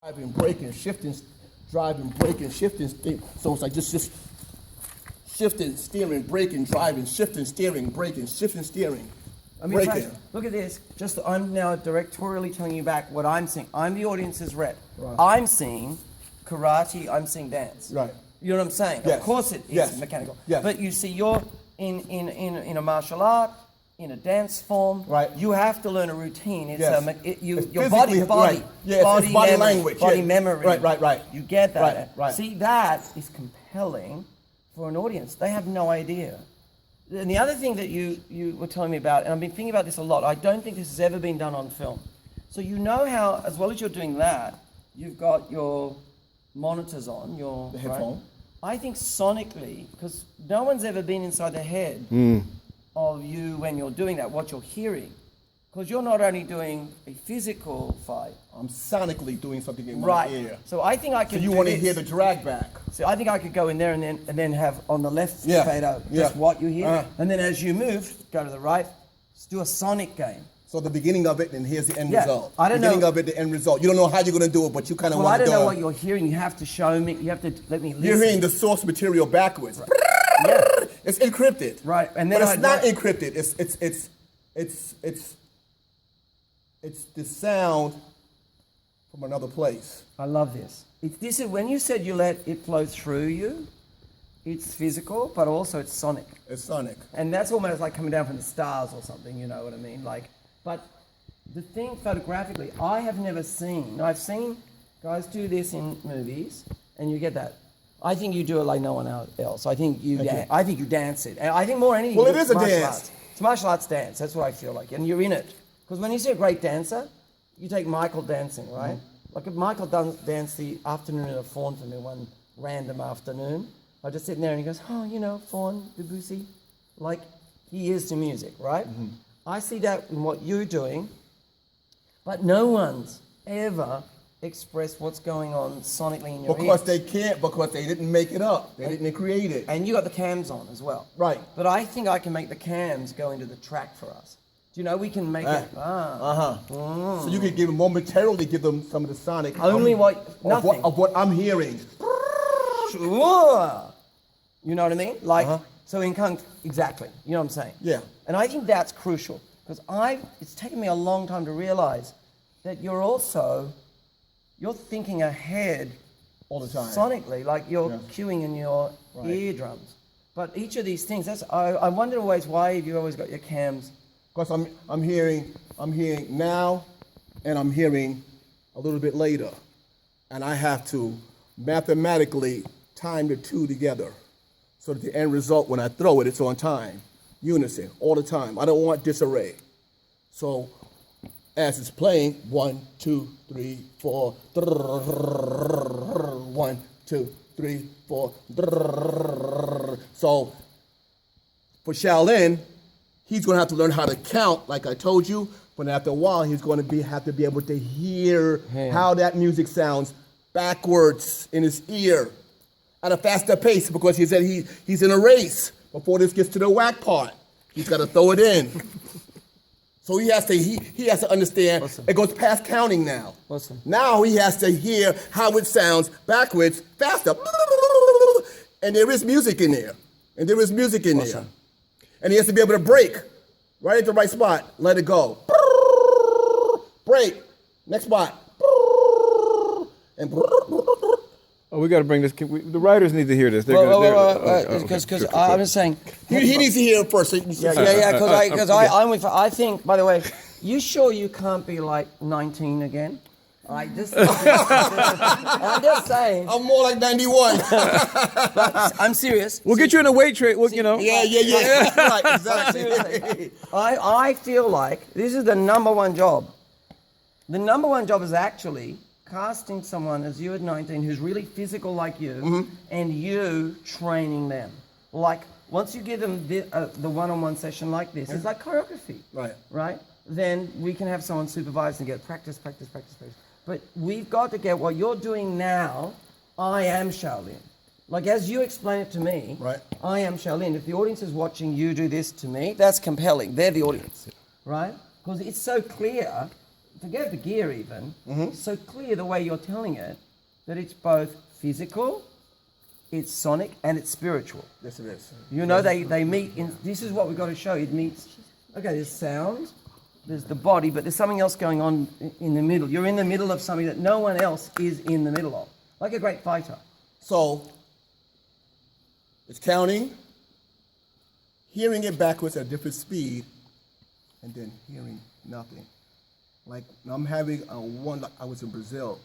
driving, braking, shifting, driving, braking, shifting. So it's like just shifting, steering, braking, driving, shifting, steering, braking, shifting, steering. I mean, look at this. I'm now directorially telling you back what I'm seeing. I'm the audience's rep. Right. I'm seeing karate. I'm seeing dance. Right. You know what I'm saying? Yes. Of course it is mechanical. Yes. But you see, you're in a martial art, in a dance form. Right. You have to learn a routine. It's Yes. your body. Right. Yes, body it's body memory, language. Body Yes. memory. Right. You get that. Right. See, that is compelling for an audience. They have no idea. And the other thing that you were telling me about, and I've been thinking about this a lot, I don't think this has ever been done on film. So you know how, as well as you're doing that, you've got your monitors on, the headphone. Right? I think sonically, because no one's ever been inside the head of you when you're doing that, what you're hearing. Because you're not only doing a physical fight. I'm sonically doing something in my ear. So I think I could. So you want to hear the drag back. So I think I could go in there and then have on the left fade out just what you hear, and then as you move, go to the right. Let's do a sonic game. So the beginning of it, and here's the end Yeah, result. I don't beginning know. of it, the end result. You don't know how you're going to do it, but you kind of Well, I want to don't do know it. what you're hearing. You have to show me. You have to let me listen. You're hearing the source material backwards. Right. Yeah. It's encrypted. Right, and then but it's not encrypted. It's the sound from another place. I love this. This is when you said you let it flow through you. It's physical, but also it's sonic. It's sonic. And that's almost like coming down from the stars or something. You know what I mean? But the thing photographically, I have never seen. I've seen guys do this in movies, and you get that. I think you do it like no one else. I think you dance it. And I think more anything. Well, it is a martial dance. Arts. It's martial arts dance. That's what I feel like, and you're in it. Because when you see a great dancer, you take Michael dancing, right? Like if Michael danced the afternoon at a Fawn for me one random afternoon, I just sitting there and he goes, oh, you know, Fawn, Debussy, like he is to music, right? I see that in what you're doing, but no one's ever expressed what's going on sonically in your Because ears. they can't, because they didn't make it up. They didn't create it. And you got the cams on as well. Right. But I think I can make the cams go into the track for us. Do you know we can make it? So you could momentarily give them some of the sonic. Only nothing. Of what I'm hearing. You know what I mean? Like, so in Kung, exactly. You know what I'm saying? Yeah. And I think that's crucial because it's taken me a long time to realize that you're thinking ahead All the time. sonically, like you're cueing in your eardrums. But each of these things, I wonder always why you always got your cams. Because I'm hearing now, and I'm hearing a little bit later, and I have to mathematically time the two together, so that the end result, when I throw it, it's on time, unison, all the time. I don't want disarray. So, as it's playing, 1, 2, 3, 4, 1, 2, 3, 4. So, for Shaolin, he's going to have to learn how to count, like I told you, but after a while, he's going to have to be able to hear how that music sounds backwards in his ear at a faster pace, because he said he's in a race before this gets to the whack part. He's got to throw it in. So he has to understand. Listen. It goes past counting now. Listen. Now he has to hear how it sounds backwards, faster. And there is music in there. Listen. And he has to be able to break right at the right spot. Let it go. Break. Next spot. And Oh, we got to bring this. The writers need to hear this. Because I'm just saying. he needs to hear it first. So I think, by the way, you sure you can't be like 19 again? I'm just saying. I'm more like 91. But I'm serious. We'll get you in a weight trade. Yeah. Right, exactly. Seriously. I feel like this is the number one job. The number one job is actually casting someone as you at 19 who's really physical like you, and you training them. Like, once you give them the one-on-one session like this, it's like choreography. Right? Then we can have someone supervise and get practice. But we've got to get what you're doing now. I am Shaolin. Like, as you explain it to me, I am Shaolin. If the audience is watching you do this to me, that's compelling. They're the audience, right? Because it's so clear forget the gear even, so clear the way you're telling it, that it's both physical, it's sonic, and it's spiritual. Yes, it is. You know, they meet in, this is what we've got to show. It meets, okay, there's sound, there's the body, but there's something else going on in the middle. You're in the middle of something that no one else is in the middle of, like a great fighter. So, it's counting, hearing it backwards at a different speed, and then hearing nothing. Like, I'm having I was in Brazil.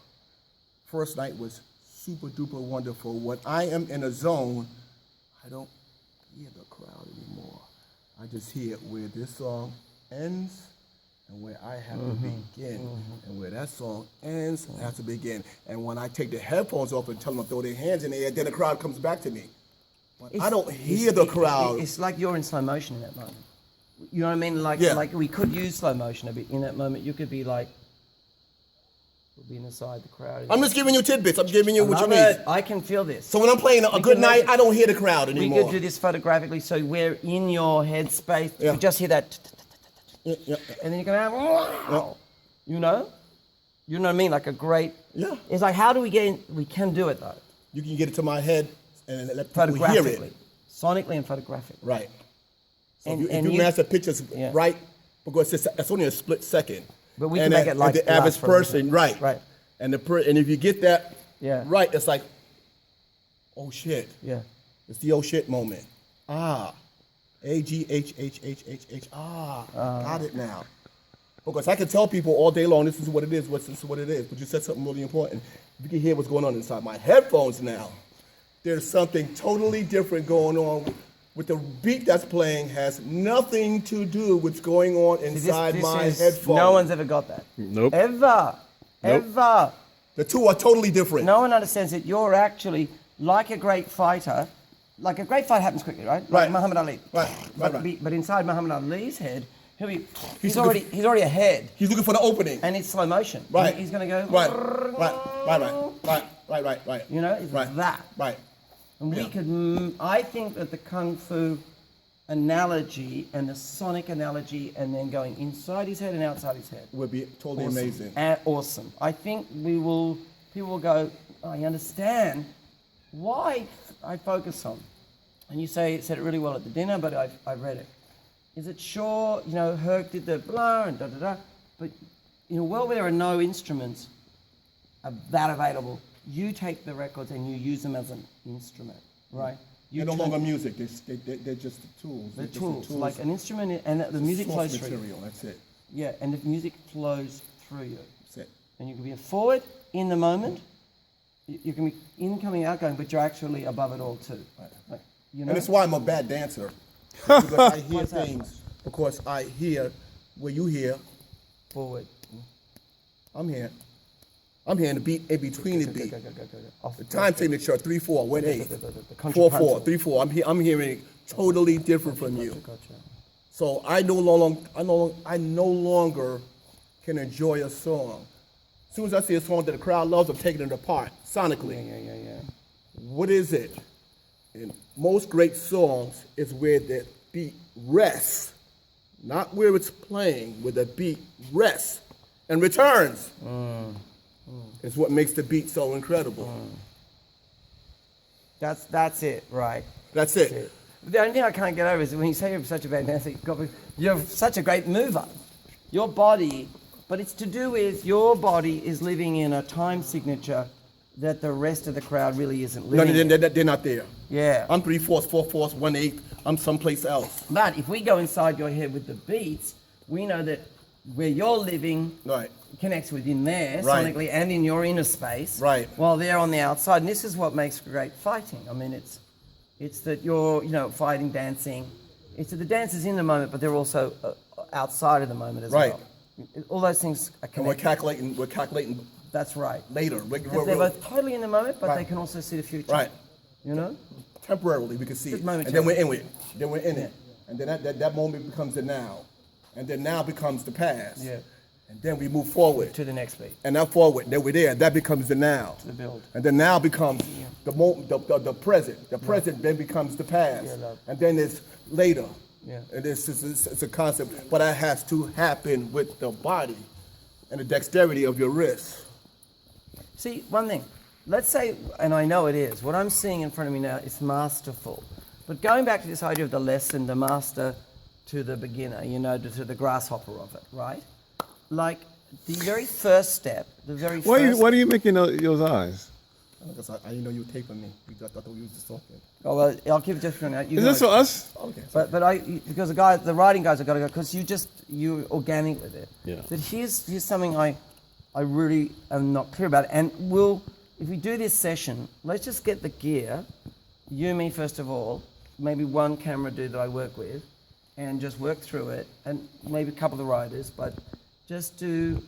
First night was super duper wonderful. When I am in a zone, I don't hear the crowd anymore. I just hear where this song ends and where I have to begin. And where that song ends, I have to begin. And when I take the headphones off and tell them to throw their hands in the air, then the crowd comes back to me. But I don't hear the crowd. It's like you're in slow motion in that moment. You know what I mean? Like, Yeah. like we could use slow motion a bit in that moment. You could be like, we'll be inside the crowd. I'm just giving you tidbits. I'm giving you what you Love need. it. I can feel this. So when I'm playing a good can night, make- I don't hear the crowd We anymore. could do this photographically, so we're in your headspace. Yeah. You just hear that, Yeah. and then you go out. Wow. You know what I mean? Like a great. Yeah. It's like, how do we get in? We can do it though. You can get it to my head and let people hear Photographically, it. sonically, and photographically. Right. So And- if and you you- master pictures Yeah. right, because it's only a split second. But we And can make it like the last average for a long person, time. right? Right. And and if you get that Yeah. right, it's like, oh shit. Yeah. It's the oh shit moment. Ah. AGHHHHH. Got it now. Because I can tell people all day long, this is what it is, this is what it is. But you said something really important. You can hear what's going on inside my headphones now. There's something totally different going on with the beat that's playing. Has nothing to do with what's going on inside my headphones. No one's ever got that. Nope. Ever. Nope. Ever. The two are totally different. No one understands that you're actually like a great fighter. Like a great fight happens quickly, right? Like Right. Muhammad Ali. Right. But inside Muhammad Ali's head, he's He's already ahead, He's looking for the opening. and it's slow motion. Right. He's gonna go. Right. You know, it's Right. that. Right. And we could. I think that the kung fu analogy and the sonic analogy, and then going inside his head and outside his head. Would be totally Awesome. amazing. Awesome. I think people will go, I understand why I focus on. And you said it really well at the dinner, but I've read it. Is it sure, Herc did the blah and da-da-da, but in a world where there are no instruments that available, you take the records and you use them as an instrument, right? They're no longer music. They're just the tools. the They're just tools, like an instrument, and the music source flows through you. material. That's it. Yeah, and the music flows through you. That's it. And you can be forward in the moment. You can be incoming, outgoing, but you're actually above it all too. Like, And that's why I'm a bad dancer. Because I hear things. Because I hear where you hear. forward. I'm here. I'm hearing the beat in between the beat. Go. Off The time signature 3/4, 1/8, the 4/4, contrapuntal. 3/4. I'm hearing totally different from you. Gotcha. So I no longer can enjoy a song. As soon as I see a song that the crowd loves, I'm taking it apart sonically. Yeah. What is it? In most great songs is where the beat rests, not where it's playing, where the beat rests and returns. It's what makes the beat so incredible. That's it, right? That's it. The only thing I can't get over is when you say you're such a bad dancer, you're such a great mover. Your body, but it's to do with your body is living in a time signature that the rest of the crowd really isn't No, living in. they're not there. Yeah. I'm 3/4, 4/4, 1/8. I'm someplace else. But if we go inside your head with the beats, we know that where you're living Right. connects within there, Right. sonically, and in your inner space. Right. While they're on the outside. And this is what makes great fighting. I mean, it's that you're, fighting, dancing. It's that the dance is in the moment, but they're also outside of the moment as Right. well. All those things are And we're connected. calculating That's right. later. They're both totally in the moment, but Right. they can also see the future. Right. You know? Temporarily, we can see Just it. And momentarily. then we're in it. Then we're in it. And then that moment becomes the now. And then now becomes the past. Yeah. And then we move forward. To the next beat. And now forward. Then we're there. That becomes the now. The build. And then now becomes the moment, the present. The present then becomes the past. Yeah, love. And then it's later. Yeah. And it's a concept. But that has to happen with the body. and the dexterity of your wrist. See, one thing. Let's say, and I know it is, what I'm seeing in front of me now is masterful. But going back to this idea of the lesson, the master to the beginner, you know, to the grasshopper of it, right? Like, the very first step, the very Why first... are you making those eyes? Because I didn't know you were taping me. You just thought we were just talking. Oh, well, I'll keep it just for now. Is this for us? Okay. Because the writing guys have got to go, because you're organic with it. Yeah. But here's something I really am not clear about. And if we do this session, let's just get the gear, you, me, first of all, maybe one camera dude that I work with, and just work through it, and maybe a couple of the writers, but just do